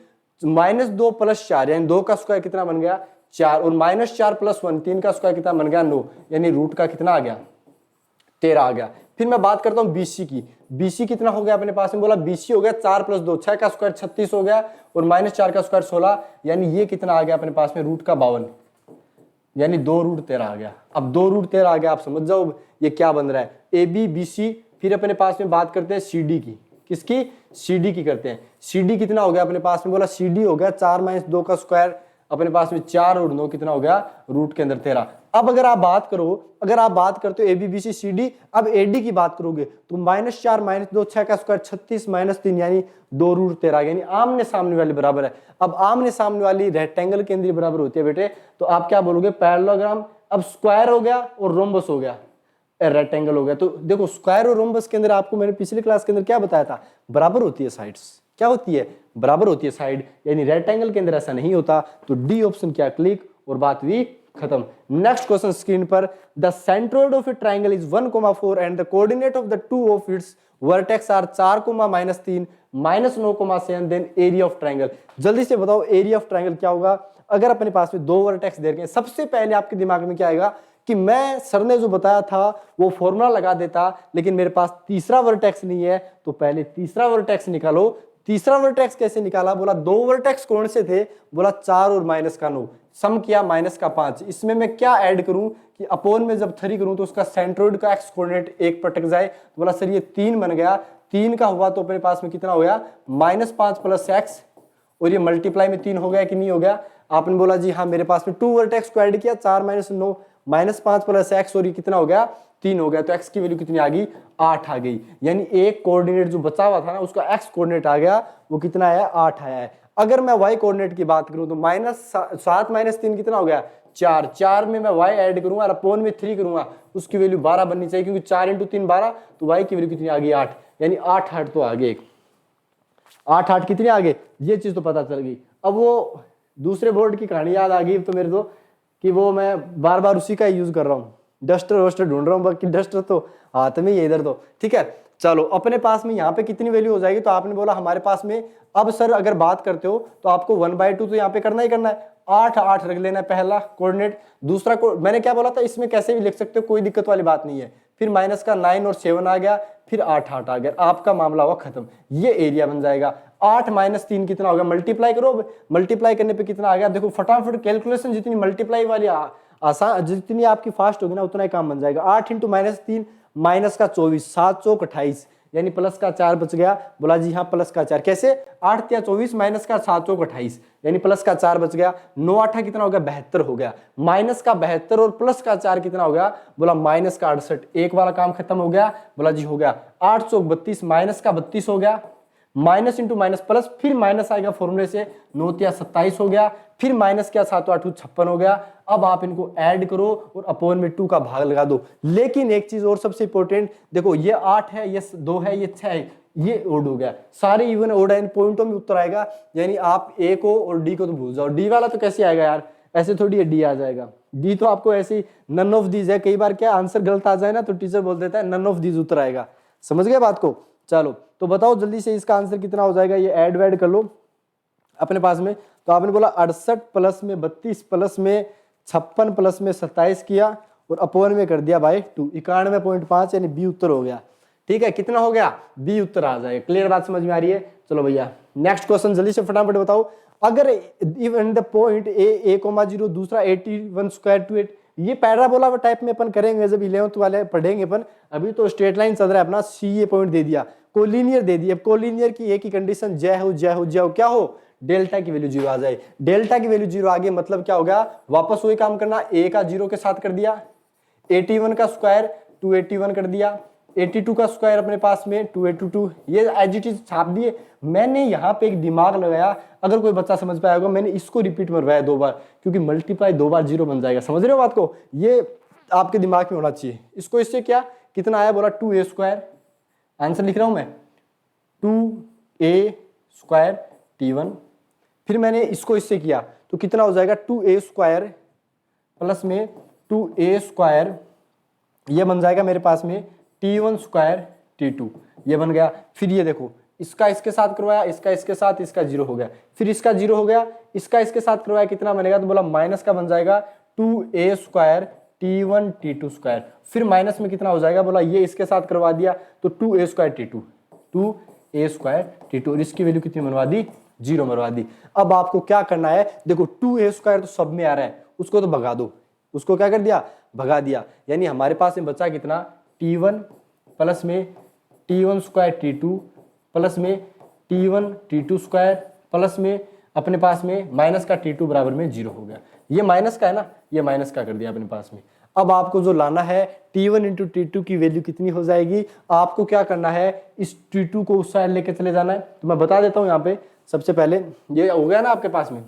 -2 + 4, यानी 2 का स्क्वायर कितना बन गया 4, और -4 + 1 3 का स्क्वायर कितना बन गया 9, यानी रूट का कितना आ गया 13 आ गया। फिर मैं बात करता हूं BC की, BC कितना हो गया अपने पास में, बोला BC हो गया 4 + 2 6 का स्क्वायर 36 हो गया, और -4 का स्क्वायर 16, यानी ये कितना आ गया अपने पास में रूट का 52, यानी 2√13 आ गया। अब 2√13 आ गया, आप समझ जाओ ये क्या बन रहा है, AB BC। फिर अपने पास में बात करते हैं CD की, किसकी, CD की करते हैं। CD कितना हो गया अपने पास में, बोला CD हो गया 4 - 2 का स्क्वायर अपने पास में 4 और 9 कितना हो गया, रूट के अंदर 13। अब अगर आप बात करते हो A B B C C D, अब ए डी की बात करोगे तो -4 -2 6 का स्क्वायर 36 -3 यानी 2 रूट 13, यानी आमने सामने वाली बराबर है। अब आमने सामने वाली रेक्टेंगल के अंदर बराबर होती है बेटे, तो आप क्या बोलोगे, पैरेललोग्राम। अब स्क्वायर हो गया और रोम्बस हो गया, रेक्टेंगल हो गया। तो देखो स्क्वायर और रोम्बस के अंदर आपको मैंने पिछली क्लास के अंदर क्या बताया था, बराबर होती है साइड्स। क्या होती है, बराबर होती है साइड, यानी रेक्टेंगल के अंदर ऐसा नहीं होता। तो डी ऑप्शन क्या, क्लिक, और बात हुई खत्म। नेक्स्ट क्वेश्चन स्क्रीन पर, the centroid of a triangle is 1,4 and the coordinate of the two of its vertex are 4, -3 -9,7, then area of triangle. जल्दी से बताओ एरिया ऑफ ट्राइंगल क्या होगा। अगर अपने पास में 2 वर्टेक्स दे रखे हैं, सबसे पहले आपके दिमाग में क्या आएगा कि मैं सर ने जो बताया था वो फॉर्मूला लगा देता, लेकिन मेरे पास तीसरा वर्टेक्स नहीं है, तो पहले तीसरा वर्टेक्स निकालो। तीसरा वर्टेक्स कैसे निकाला, बोला 2 वर्टेक्स कौन से थे, बोला 4 और -9, सम किया -5। इसमें मैं क्या ऐड करूं कि अपोन में जब 3 करूं तो उसका सेंट्रोइड का एक्स कोऑर्डिनेट 1 पटक जाए, तो बोला सर ये 3 बन गया। 3 का हुआ तो अपने पास में कितना हो गया, -5 + x, और ये मल्टीप्लाई में 3 हो गया कि नहीं हो गया। आपने बोला जी हाँ, मेरे पास में 2 वर्टेक्स को ऐड किया, 4 -9 -5 + x, और ये कितना हो गया, 3 हो गया। तो x की वैल्यू कितनी आ गई, 8 आ गई। यानी एक कोऑर्डिनेट जो बचा हुआ था ना, उसका x कोऑर्डिनेट आ गया, वो कितना आया, 8 आया है। अगर मैं y कोऑर्डिनेट की बात करूं तो -7 -3 कितना हो गया, 4। 4 में मैं y ऐड करूंगा और अपोन में 3 करूंगा, उसकी वैल्यू 12 बननी चाहिए, क्योंकि 4 × 3 12, तो y की वैल्यू कितनी आ गई, 8। यानी 8 8 तो आगे, 8 8 कितने आगे, ये चीज तो पता चल गई। अब वो दूसरे बोर्ड की कहानी याद आ गई तो मेरे को, कि वो मैं बार बार उसी का यूज कर रहा हूँ, डस्टर वस्टर ढूंढ रहा हूँ, बाकी डस्टर तो हाथ में ही है इधर। तो ठीक है, चलो अपने पास में यहाँ पे कितनी वैल्यू हो जाएगी, तो आपने बोला हमारे पास में, अब सर अगर बात करते हो तो आपको 1/2 तो यहाँ पे करना ही करना है, 8 8 रख लेना है पहला कोऑर्डिनेट। दूसरा मैंने क्या बोला था, इसमें कैसे भी लिख सकते हो, कोई दिक्कत वाली बात नहीं है। फिर माइनस का 9 और 7 आ गया, फिर 8 8 आ गया, आपका मामला हुआ खत्म। ये एरिया बन जाएगा। 8 - 3 कितना होगा, मल्टीप्लाई करो, मल्टीप्लाई करने पे कितना आ गया, देखो फटाफट कैलकुलेशन, जितनी मल्टीप्लाई वाली आसान, जितनी आपकी फास्ट होगी ना, उतना ही काम बन जाएगा। 8 × -3 -24, 7 चौक 28, यानी प्लस का 4 बच गया। बोला जी हाँ, प्लस का 4 कैसे, 8 × 24 माइनस का 7 चौक 28, यानी प्लस का 4 बच गया। 9 8 कितना हो गया, 72 हो गया। माइनस का 72 और प्लस का 4 कितना हो गया, बोला माइनस का 68। एक वाला काम खत्म हो गया, बोला जी हो गया। 8 चौक 32, माइनस का 32 हो गया, माइनस इंटू माइनस प्लस, फिर माइनस आएगा फॉर्मूले से, 9 × 27 हो गया, फिर माइनस क्या 7 8 56 हो गया। अब आप इनको ऐड करो और अपोन में 2 का भाग लगा दो। लेकिन एक चीज और सबसे इंपॉर्टेंट, देखो ये 8 है, ये 2 है, ये 6 है, ये ओड हो गया। सारे इवन ओड है, इन पॉइंटों में उत्तर आएगा। यानी आप ए को और डी को तो भूल जाओ। डी वाला तो कैसे आएगा यार, ऐसे थोड़ी डी आ जाएगा। डी तो आपको ऐसे नन ऑफ दीज है। कई बार क्या आंसर गलत आ जाए ना, तो टीचर बोल देता है नन ऑफ दीज उत्तर आएगा। समझ गए बात को। चलो तो बताओ जल्दी से इसका आंसर कितना हो जाएगा, ये ऐड वैड कर लो अपने पास में। तो आपने बोला 68 प्लस में 32 प्लस में 56 प्लस में 27 किया और अपोन में कर दिया बाय 2, 91.5, यानी बी उत्तर हो गया। ठीक है, कितना हो गया, बी उत्तर आ जाएगा। क्लियर बात समझ में आ रही है। चलो भैया नेक्स्ट क्वेश्चन जल्दी से फटाफट बताओ। अगर इवन द पॉइंट a, 0, दूसरा 81 स्क्वायर टू 8, ये पैराबोला टाइप में अपन करेंगे जब 11th वाले पढ़ेंगे अपन। अभी तो स्ट्रेट लाइन चल रहा है अपना, सी ये पॉइंट दे दिया, कोलिनियर दे दिया। कोलिनियर की एक ही कंडीशन, जय हो जय हो जय हो, क्या हो, डेल्टा की वैल्यू 0 आ जाए। डेल्टा की वैल्यू 0 आ गई मतलब क्या होगा, वापस वही काम करना, a का 0 के साथ कर दिया, 81 का स्क्वायर 281 कर दिया, 82 का स्क्वायर अपने पास में 282, ये एज इट इज छाप दिए। मैंने यहाँ पे एक दिमाग लगाया, अगर कोई बच्चा समझ पाया होगा, मैंने इसको रिपीट मरवाया 2 बार, क्योंकि मल्टीप्लाई 2 बार 0 बन जाएगा। समझ रहे हो बात को, ये आपके दिमाग में होना चाहिए। इसको इससे क्या कितना आया, बोला 2a स्क्वायर, आंसर लिख रहा हूं मैं 2a स्क्वायर t1। फिर मैंने इसको इससे किया तो कितना हो जाएगा 2a स्क्वायर प्लस में 2a स्क्वायर, ये बन जाएगा मेरे पास में t1 स्क्वायर t2, ये बन गया। फिर ये देखो, इसका इसके साथ करवाया, इसका इसके साथ, इसका 0 हो गया, फिर इसका 0 हो गया, इसका इसके साथ करवाया, कितना बनेगा, तो बोला माइनस का बन जाएगा 2a square t1 t2 square. फिर माइनस में कितना हो जाएगा, बोला ये इसके साथ करवा दिया तो 2a square t2, 2a square t2, और इसकी वैल्यू कितनी बनवा दी, 0 बनवा दी। अब आपको क्या करना है, देखो 2a स्क्वायर तो सब में आ रहा है, उसको तो भगा दो, उसको क्या कर दिया, भगा दिया। यानी हमारे पास में बचा कितना, t1 प्लस में t1 स्क्वायर t2 प्लस में t1 t2 स्क्वायर प्लस में अपने पास में माइनस का T2 बराबर में 0 हो गया। ये माइनस का है ना, ये माइनस का कर दिया अपने पास में। अब आपको जो लाना है T1 इंटू T2 की वैल्यू कितनी हो जाएगी, आपको क्या करना है, इस T2 को उस साइड लेके चले जाना है। तो मैं बता देता हूँ यहाँ पे, सबसे पहले ये हो गया ना आपके पास में,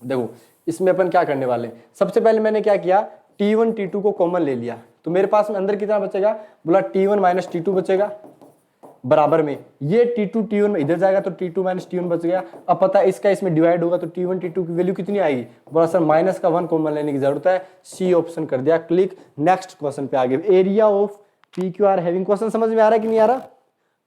देखो इसमें अपन क्या करने वाले, सबसे पहले मैंने क्या किया, T1 T2 को कॉमन ले लिया, तो मेरे पास में अंदर कितना बचेगा, बोला T1 माइनस T2 बचेगा, बराबर में ये T2 T1 इधर जाएगा तो T2 माइनस T1 बच गया। अब पता है इसका इसमें डिवाइड होगा तो T1 T2 की वैल्यू कितनी आएगी, बोला सर माइनस का 1 कॉमन लेने की जरूरत है, सी ऑप्शन कर दिया क्लिक। नेक्स्ट क्वेश्चन पे आगे, area of PQR having, question समझ में आ रहा है कि नहीं आ रहा,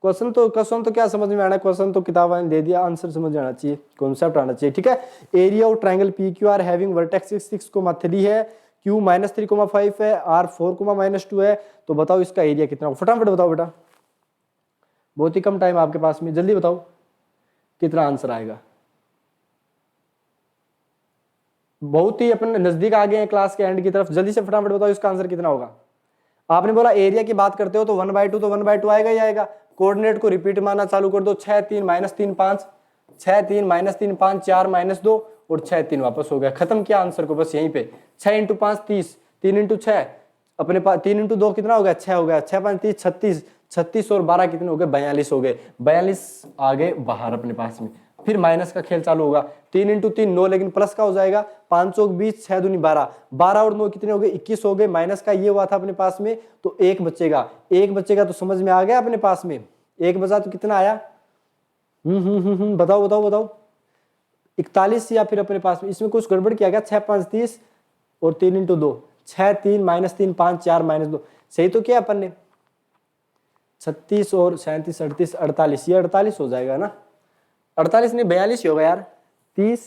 क्वेश्चन तो क्या समझ में आना है, क्वेश्चन तो किताब ने दे दिया, आंसर समझ में आना चाहिए, कॉन्सेप्ट आना चाहिए, ठीक है। Area of triangle PQR having vertex 6,3 है, Q -3,5 है, R 4,-2 है, तो बताओ इसका एरिया कितना होगा, फटाफट बताओ बेटा, बहुत ही कम टाइम आपके पास में, जल्दी बताओ कितना आंसर आएगा। बहुत ही अपन नजदीक आ गए हैं क्लास के एंड की तरफ, जल्दी से फटाफट बताओ इसका आंसर कितना होगा। आपने बोला एरिया की बात करते हो तो 1/2 तो 1/2 आएगा ही आएगा। कोऑर्डिनेट को रिपीट मारना चालू कर दो, 6 3 -3 5, 6 3 -3 5, 4 -2 और 6 3 वापस हो गया, खत्म किया आंसर को बस यहीं पे। 6 × 5 30, 3 × 6 अपने पास, 3 × 2 कितना हो गया, 6 हो गया, 6 5 30 36, 36 और 12 कितने हो गए, 42 हो गए, 42 आगे बाहर अपने पास में। फिर माइनस का खेल चालू होगा, 3 × 3 9, लेकिन प्लस का हो जाएगा, 5 चौक 20, 6 दूनी 12, 12 और 9 कितने हो गए, 21 हो गए, माइनस का ये हुआ था अपने पास में, तो एक बचेगा, एक बचेगा, तो समझ में आ गया अपने पास में, एक बचा तो कितना आया, बताओ बताओ बताओ, 41, या फिर अपने पास में इसमें कुछ गड़बड़ किया गया, 6 5 30 और 3 × 2, 6 3 -3 5 4 -2, सही तो किया अपन ने, 36 और 37 38 48, ये 48 हो जाएगा ना, 48 नहीं 42 ही होगा यार, 30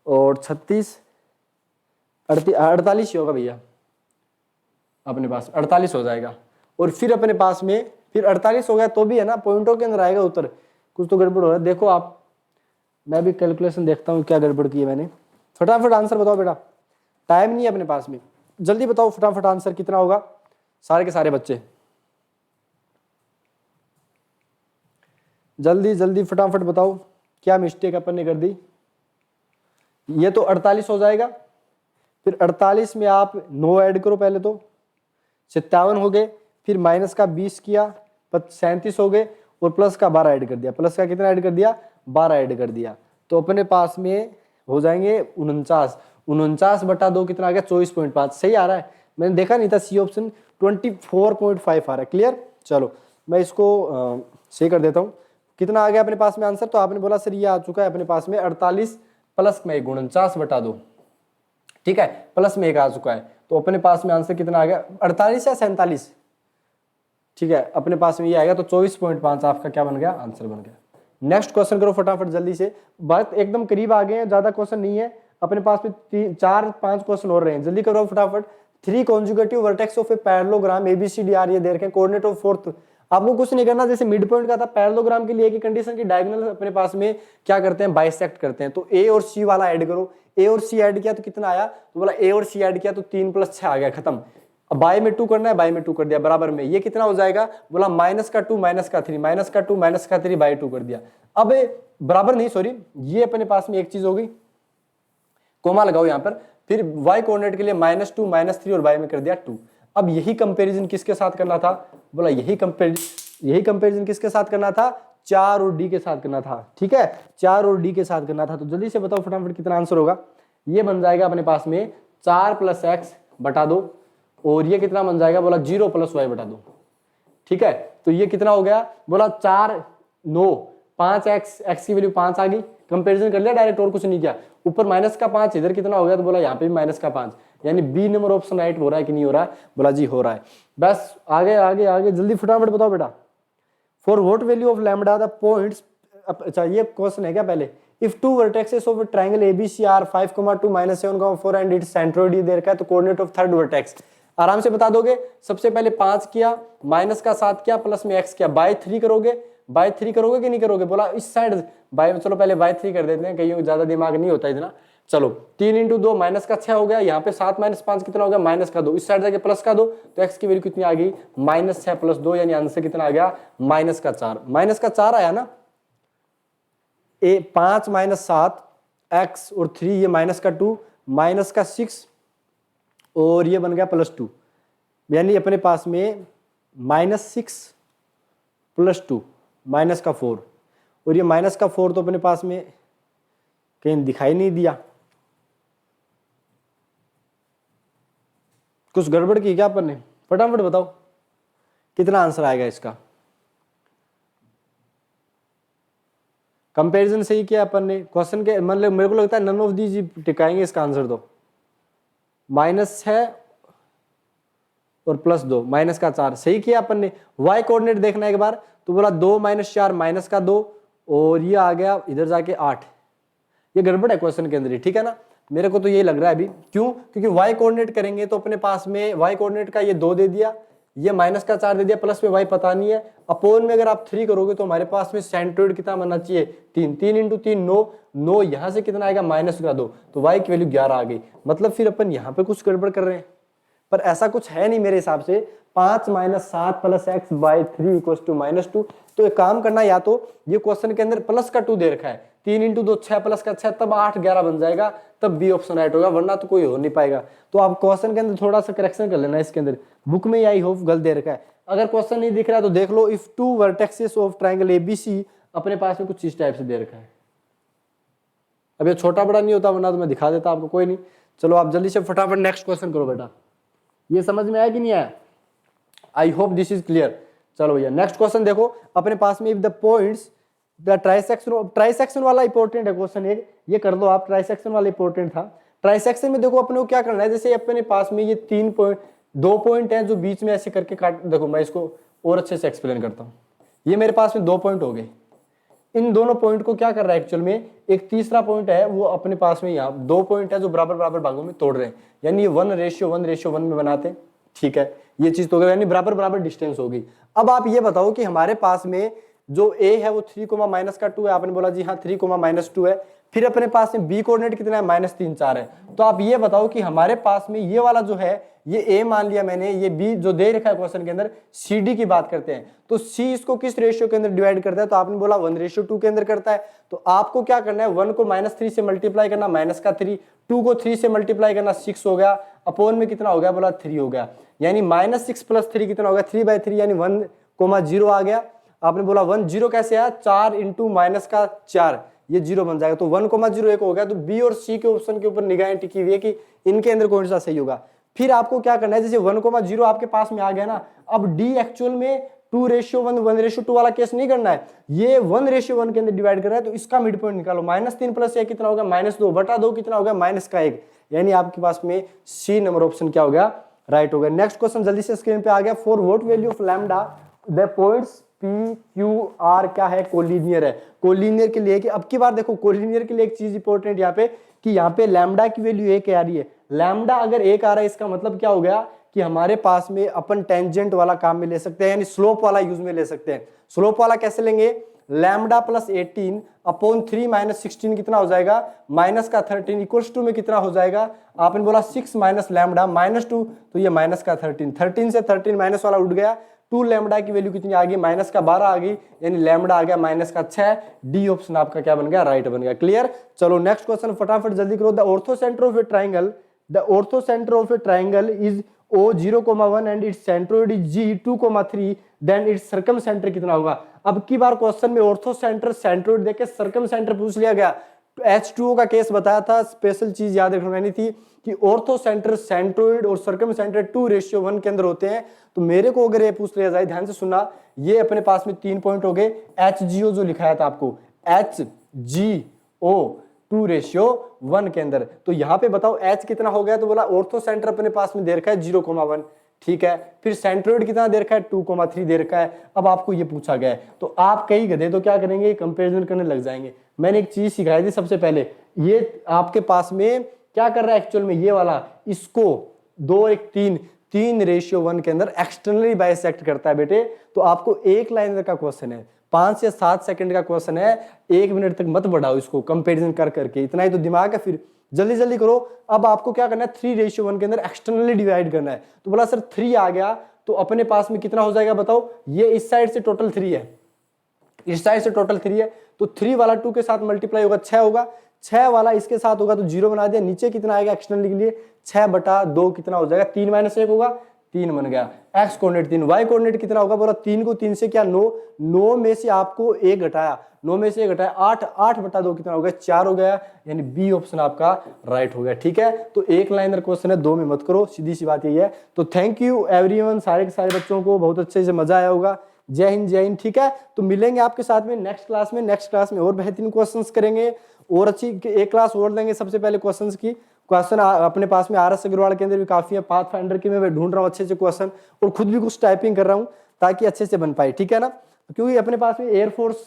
और 36 48 ही होगा भैया, अपने पास 48 हो जाएगा। और फिर अपने पास में फिर 48 हो गया तो भी है ना, पॉइंटों के अंदर आएगा उत्तर, कुछ तो गड़बड़ हो रहा है, देखो आप, मैं भी कैलकुलेशन देखता हूँ क्या गड़बड़ की है मैंने। फटाफट आंसर बताओ बेटा, टाइम नहीं है अपने पास में, जल्दी बताओ फटाफट आंसर कितना होगा, सारे के सारे बच्चे जल्दी जल्दी फटाफट बताओ, क्या मिस्टेक अपन ने कर दी। ये तो 48 हो जाएगा, फिर 48 में आप 9 ऐड करो, पहले तो 57 हो गए, फिर माइनस का 20 किया 37 हो गए, और प्लस का 12 ऐड कर दिया, प्लस का कितना ऐड कर दिया, 12 ऐड कर दिया, तो अपने पास में हो जाएंगे 49, 49/2 कितना आ गया, 24.5, सही आ रहा है, मैंने देखा नहीं था, सी ऑप्शन 24.5 आ रहा है, क्लियर। चलो मैं इसको सही कर देता हूँ, कितना आ गया अपने पास में आंसर, तो आपने बोला सर ये आ चुका है अपने पास में 48 प्लस में 49/2, ठीक है, प्लस में 1 आ चुका है, तो अपने पास में आंसर कितना आ गया, 48 या 47, ठीक है, अपने पास में ये आएगा, तो 24.5 आपका क्या बन गया, आंसर बन गया। नेक्स्ट क्वेश्चन करो फटाफट जल्दी से, बात एकदम करीब आ गए हैं, ज्यादा क्वेश्चन नहीं है अपने पास में, 4-5 क्वेश्चन और रहे हैं, जल्दी करो फटाफट। 3 conjugative vertex of a parallelogram ABCDR, ये दे रखे हैं, कोऑर्डिनेट ऑफ फोर्थ, आपको कुछ नहीं करना, जैसे मिड पॉइंट का था पैरेललोग्राम के लिए की कंडीशन की, डायगोनल अपने पास में क्या करते हैं, बाइसेक्ट करते हैं, तो A और C वाला ऐड करो, A और C ऐड किया तो कितना आया, तो बोला A और C ऐड किया तो 3 + 6 आ गया, खत्म। अब बाय में 2 करना है, बाय में 2 कर दिया, बराबर में ये कितना हो जाएगा, बोला -2 -3 -2 -3 बाय 2 कर दिया। अब बराबर नहीं, सॉरी, ये अपने पास में एक चीज होगी, कोमा लगाओ यहाँ पर, फिर y कोऑर्डिनेट के लिए -2 -3 और बाय में कर दिया 2। अब यही कंपैरिजन किसके साथ करना था, बोला यही कंपैरिजन किसके साथ करना था, 4 और D के साथ करना था, ठीक है, 4 और D के साथ करना था, तो जल्दी से बताओ फटाफट कितना आंसर होगा। ये बन जाएगा अपने पास में 4 + x/2, और ये कितना बन जाएगा, बोला 0 + y/2, ठीक है, तो ये कितना हो गया, बोला 4 9 5x, x की वैल्यू 5 आ गई, कंपैरिजन कर लिया डायरेक्ट और कुछ नहीं किया, ऊपर -5, इधर कितना हो गया, तो बोला यहाँ पे भी -5, यानी बी नंबर ऑप्शन राइट हो रहा है कि नहीं हो रहा है, बोला जी हो रहा है। बस आगे आगे आगे जल्दी फटाफट बताओ बेटा। For what value of lambda the points, अच्छा ये क्वेश्चन है क्या पहले, if 2 vertexes of triangle ABC are 5,2 -7,4 and its centroid दे रखा है, तो कोऑर्डिनेट ऑफ थर्ड वर्टेक्स आराम से बता दोगे। सबसे पहले 5 किया, माइनस का 7 किया, प्लस में x किया, बाय 3 करोगे, बाय 3 करोगे कि नहीं करोगे, बोला इस साइड बाय, चलो पहले बाय 3 कर देते हैं, कहीं ज्यादा दिमाग नहीं होता इतना। चलो 3 × 2 माइनस का 6 हो गया, यहाँ पे 7 - 5 कितना हो गया, माइनस का 2, इस साइड जाके प्लस का 2, तो x की वैल्यू कितनी आ गई, -6 + 2, यानी आंसर कितना आ गया, -4, -4 आया ना। 5 माइनस 7 x और 3, ये माइनस का 2 माइनस का 6 और ये बन गया +2, यानी अपने पास में -6 + 2 माइनस का 4, और ये माइनस का 4 तो अपने पास में कहीं दिखाई नहीं दिया। कुछ गड़बड़ की क्या अपन ने? फटाफट बताओ कितना आंसर आएगा इसका। कंपैरिजन सही किया अपन ने क्वेश्चन के, मतलब मेरे को लगता है नन ऑफ दीज टिकाएंगे इसका आंसर। तो माइनस है और +2 माइनस का 4 सही किया अपन ने। y कोऑर्डिनेट देखना एक बार, तो बोला 2 - 4 माइनस का 2 और ये आ गया इधर जाके 8। ये गड़बड़ है क्वेश्चन के अंदर ही, ठीक है ना। मेरे को तो यही लग रहा है अभी, क्यों? क्योंकि y कोऑर्डिनेट करेंगे तो अपने पास में y कोऑर्डिनेट का ये 2 दे दिया, ये माइनस का 4 दे दिया, प्लस में y पता नहीं है, अपोन में अगर आप 3 करोगे तो हमारे पास में सेंट्रोइड कितना बनना चाहिए? 3 × 3 9 9, यहाँ से कितना आएगा? -2, तो y की वैल्यू 11 आ गई। मतलब फिर अपन यहाँ पे कुछ गड़बड़ कर रहे हैं, पर ऐसा कुछ है नहीं मेरे हिसाब से। 5 - 7 + x/3 = -2। तो एक काम करना, या तो ये क्वेश्चन के अंदर प्लस का 2 दे रखा है, 3 × 2 6 + का 6, तब 8 11 बन जाएगा, तब बी ऑप्शन राइट होगा, वरना तो कोई हो नहीं पाएगा। तो आप क्वेश्चन के अंदर थोड़ा सा करेक्शन कर लेना। इसके अंदर बुक में आई होप गलत दे रखा है। अगर क्वेश्चन नहीं दिख रहा है तो देख लो, if 2 vertexes of triangle ABC, अपने पास में कुछ इस टाइप से दे रखा है। अब ये छोटा बड़ा नहीं होता, वरना तो मैं दिखा देता आपको। कोई नहीं, चलो आप जल्दी से फटाफट नेक्स्ट क्वेश्चन करो बेटा। ये समझ में आया कि नहीं आया? आई होप दिस इज क्लियर। चलो भैया नेक्स्ट क्वेश्चन देखो अपने पास में, if the points the trisection वाला इंपॉर्टेंट है क्वेश्चन एक, ये कर दो आप। ट्राइसेक्शन वाला इंपॉर्टेंट था। ट्राइसेक्शन में देखो अपने को क्या करना है, जैसे अपने पास में ये 2 पॉइंट हैं जो बीच में ऐसे करके काट, देखो मैं इसको और अच्छे से एक्सप्लेन करता हूँ। ये मेरे पास में 2 पॉइंट हो गए, इन दोनों पॉइंट को क्या कर रहा है एक्चुअल में, एक तीसरा पॉइंट है वो अपने पास में यहाँ 2 पॉइंट है जो बराबर बराबर भागों में तोड़ रहे हैं, यानी ये 1:1:1 में बनाते हैं, ठीक है। ये चीज तो यानी बराबर बराबर डिस्टेंस होगी। अब आप ये बताओ कि हमारे पास में जो a है वो 3, -2 है, आपने बोला जी हाँ 3, -2 है। फिर अपने पास में b कोऑर्डिनेट कितना है? -3 4 है। तो आप ये बताओ कि हमारे पास में ये वाला जो है, ये a मान लिया मैंने, ये b जो दे रखा है क्वेश्चन के अंदर, cd की बात करते हैं, तो c इसको किस रेशियो के अंदर डिवाइड करता है? तो आपने बोला 1:2 के अंदर करता है। तो आपको क्या करना है, 1 को -3 से मल्टीप्लाई करना, -3, 2 को 3 से मल्टीप्लाई करना, 6 हो गया, अपोन में कितना हो गया? बोला 3 हो गया, यानी -6 + 3 कितना हो गया? 3/3, यानी 1,0 आ गया। आपने बोला 1 0 कैसे आया? 4 × -4, ये 0 बन जाएगा, तो 1,0 1 हो गया। तो बी और सी के ऑप्शन के ऊपर निगाहें टिकी हुई है कि इनके अंदर कौन सा सही होगा। फिर आपको क्या करना है, जैसे 1,0 आपके पास में आ गया ना, अब डी एक्चुअल में 2:1 1:2 वाला केस नहीं करना है, ये 1:1 के अंदर डिवाइड कर रहा है, तो इसका मिड पॉइंट निकालो। -3 + 1 कितना होगा? -2/2 कितना होगा? -1, यानी आपके पास में सी नंबर ऑप्शन क्या हो गया? राइट हो गया। नेक्स्ट क्वेश्चन जल्दी से स्क्रीन पे आ गया। For what value of lambda the points P Q R क्या है? कोलिनियर है। कोलिनियर के लिए कि अब की बार देखो, कोलिनियर के लिए एक चीज इंपॉर्टेंट यहाँ पे, कि यहाँ पे लैम्डा की वैल्यू 1 आ रही है। लैम्डा अगर 1 आ रहा है, इसका मतलब क्या हो गया कि हमारे पास में अपन टेंजेंट वाला काम में ले सकते हैं, यानी स्लोप वाला यूज में ले सकते हैं। स्लोप वाला कैसे लेंगे? लैम्डा +18 अपॉन 3 - 16 कितना हो जाएगा? -13 इक्वल्स टू में कितना हो जाएगा? आपने बोला 6 - लैम्डा -2, तो ये -13, 13 से 13 माइनस वाला उठ गया। 2 लैम्डा की वैल्यू कितनी आ गई? -12 आ गई, यानी लैम्डा आ गया -6। डी ऑप्शन आपका क्या बन गया? राइट बन गया। क्लियर? चलो नेक्स्ट क्वेश्चन फटाफट जल्दी करो। The orthocentre of a triangle is O0,1 and its centroid is G2,3, then its circumcentre कितना होगा? अब की बार क्वेश्चन में ऑर्थो सेंटर सेंट्रोइड देके सर्कम सेंटर पूछ लिया गया। H2O का केस बताया था, स्पेशल चीज याद रखनी थी कि ऑर्थो सेंटर सेंट्रोइड और सर्कम सेंटर 2:1 के अंदर होते हैं। तो मेरे को अगर ये पूछ लिया जाए, ध्यान से सुनना, ये अपने पास में 3 पॉइंट हो गए। HGO जो लिखाया था आपको, HGO 2:1 के अंदर, तो यहाँ पे बताओ H कितना हो गया? तो बोला ऑर्थो सेंटर अपने पास में दे रखा है 0,1, ठीक है। फिर सेंट्रोइड कितना दे रखा है? 2,3 दे रखा है। अब आपको ये पूछा गया है, तो आप कई गधे तो क्या करेंगे? कंपैरिजन करने लग जाएंगे। मैंने एक चीज सिखाई थी सबसे पहले, ये आपके पास में क्या कर रहा है एक्चुअल में, ये वाला इसको 2:3 के अंदर एक्सटर्नली बाइसेक्ट करता है बेटे। तो आपको एक लाइन का क्वेश्चन है, 5 से 7 सेकंड का क्वेश्चन है, 1 मिनट तक मत बढ़ाओ इसको कंपैरिजन कर करके, इतना ही तो दिमाग है। फिर जल्दी जल्दी करो। अब आपको क्या करना है? 3:1 के अंदर एक्सटर्नली डिवाइड करना है। तो बोला सर 3 आ गया, तो अपने पास में कितना हो जाएगा बताओ? ये इस साइड से टोटल 3 है, इस साइड से टोटल 3 है, तो 3 वाला 2 के साथ मल्टीप्लाई होगा 6 होगा, 6 वाला इसके साथ होगा तो 0 बना दिया। नीचे कितना आएगा एक्सटर्नल के लिए 6/2 कितना हो जाएगा 3 - 1 होगा 3 बन गया। एक्स कोऑर्डिनेट 3, वाई कोऑर्डिनेट कितना होगा बोला 3 को 3 से क्या 9, 9 में से आपको 1 घटाया, 9 में से 1 घटाया 8, 8/2 कितना हो गया 4 हो गया, यानी बी ऑप्शन आपका राइट हो गया। ठीक है, तो एक लाइनर क्वेश्चन है, 2 में मत करो, सीधी सी बात यही है। तो थैंक यू एवरीवन, सारे के सारे बच्चों को बहुत अच्छे से मजा आया होगा। जय हिंद जय हिंद। ठीक है, तो मिलेंगे आपके साथ में नेक्स्ट क्लास में। नेक्स्ट क्लास में और बेहतरीन क्वेश्चंस करेंगे और अच्छी एक क्लास और लेंगे। सबसे पहले क्वेश्चंस की क्वेश्चन अपने पास में RS अग्रवाल के अंदर भी काफी है, पाथ फाइंडर के मैं ढूंढ रहा हूँ अच्छे से क्वेश्चन, और खुद भी कुछ टाइपिंग कर रहा हूँ ताकि अच्छे से बन पाए। ठीक है ना, क्योंकि अपने पास में एयरफोर्स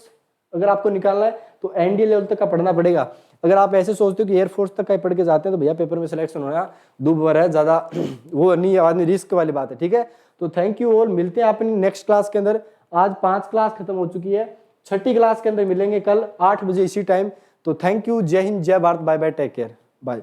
अगर आपको निकालना है तो NDA लेवल तक का पढ़ना पड़ेगा। अगर आप ऐसे सोचते हो कि एयरफोर्स तक का ही पढ़ के जाते हैं तो भैया पेपर में सिलेक्शन होना दूभर है, ज्यादा वो नहीं है, आदमी रिस्क वाली बात है। ठीक है, तो थैंक यू ऑल, मिलते हैं अपनी नेक्स्ट क्लास के अंदर। आज 5 क्लास खत्म हो चुकी है, 6ठी क्लास के अंदर मिलेंगे कल 8 बजे इसी टाइम। तो थैंक यू, जय हिंद जय Bharat, bye bye, take care, bye.